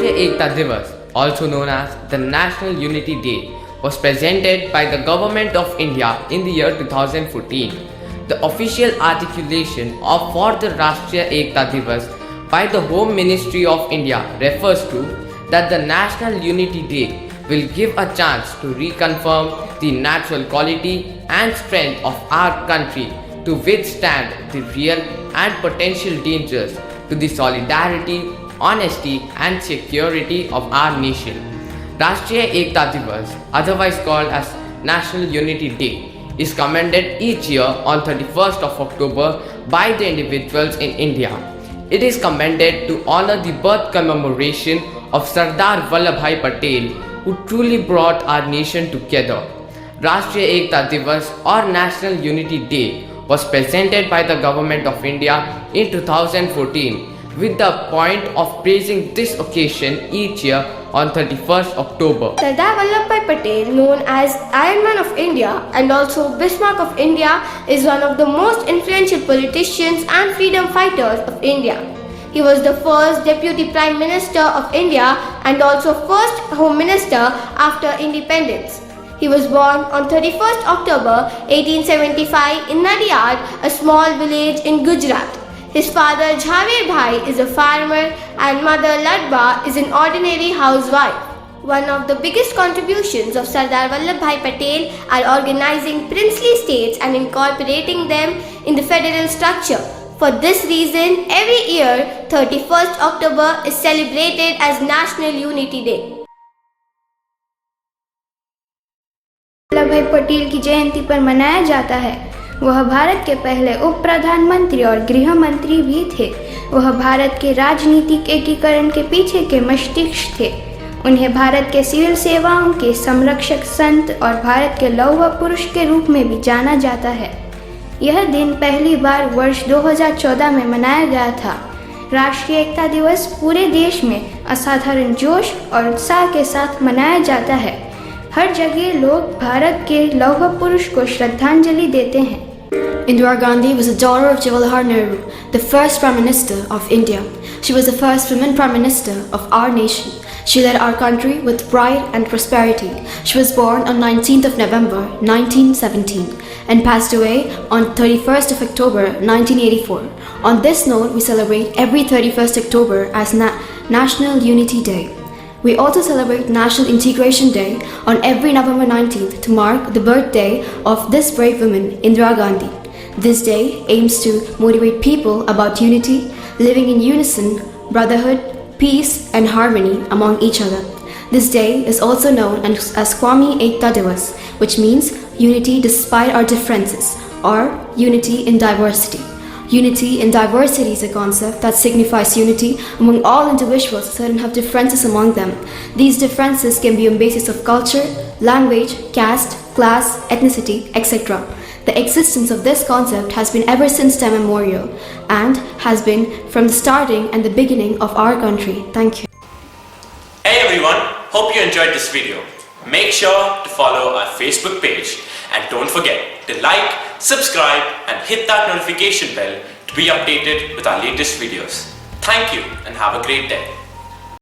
Rashtriya Ekta Divas, also known as the National Unity Day, was presented by the Government of India in the year 2014. The official articulation of for the Rashtriya Ekta Divas by the Home Ministry of India refers to that the National Unity Day will give a chance to reconfirm the natural quality and strength of our country to withstand the real and potential dangers to the solidarity, honesty and security of our nation. Rashtriya Ekta Divas, otherwise called as National Unity Day, is commended each year on 31st of October by the individuals in India. It is commended to honor the birth commemoration of Sardar Vallabhbhai Patel, who truly brought our nation together. Rashtriya Ekta Divas or National Unity Day was presented by the Government of India in 2014 with the point of praising this occasion each year on 31st October. Sardar Vallabhbhai Patel, known as Iron Man of India and also Bismarck of India, is one of the most influential politicians and freedom fighters of India. He was the first Deputy Prime Minister of India and also first Home Minister after independence. He was born on 31st October 1875 in Nadiyad, a small village in Gujarat. His father Jhavir Bhai is a farmer and mother Ladba is an ordinary housewife. One of the biggest contributions of Sardar Vallabhbhai Patel are organizing princely states and incorporating them in the federal structure. For this reason, every year 31st October is celebrated as National Unity Day. Vallabh भाई पटेल की जयंती पर मनाया जाता है। वह भारत के पहले उप प्रधानमंत्री और गृह मंत्री भी थे। वह भारत के राजनीतिक एकीकरण के पीछे के मस्तिष्क थे। उन्हें भारत के सिविल सेवाओं के संरक्षक संत और भारत के लौह पुरुष के रूप में भी जाना जाता है। यह दिन पहली बार वर्ष 2014 में मनाया गया था। राष्ट्रीय एकता दिवस पूरे देश में असाधारण जोश और उत्साह के साथ मनाया जाता है। हर जगह लोग भारत के लौह पुरुष को श्रद्धांजलि देते हैं। Indira Gandhi was a daughter of Jawaharlal Nehru, the first Prime Minister of India. She was the first woman Prime Minister of our nation. She led our country with pride and prosperity. She was born on 19th of November 1917 and passed away on 31st of October 1984. On this note, we celebrate every 31st October as National Unity Day. We also celebrate National Integration Day on every November 19th to mark the birthday of this brave woman, Indira Gandhi. This day aims to motivate people about unity, living in unison, brotherhood, peace and harmony among each other. This day is also known as Qawmi Ekta Divas, which means unity despite our differences, or unity in diversity. Unity in diversity is a concept that signifies unity among all individuals that have differences among them. These differences can be on basis of culture, language, caste, class, ethnicity, etc. The existence of this concept has been ever since time immemorial and has been from the starting and the beginning of our country. Thank you. Hey everyone, hope you enjoyed this video. Make sure to follow our Facebook page and don't forget to like, subscribe and hit that notification bell to be updated with our latest videos. Thank you and have a great day.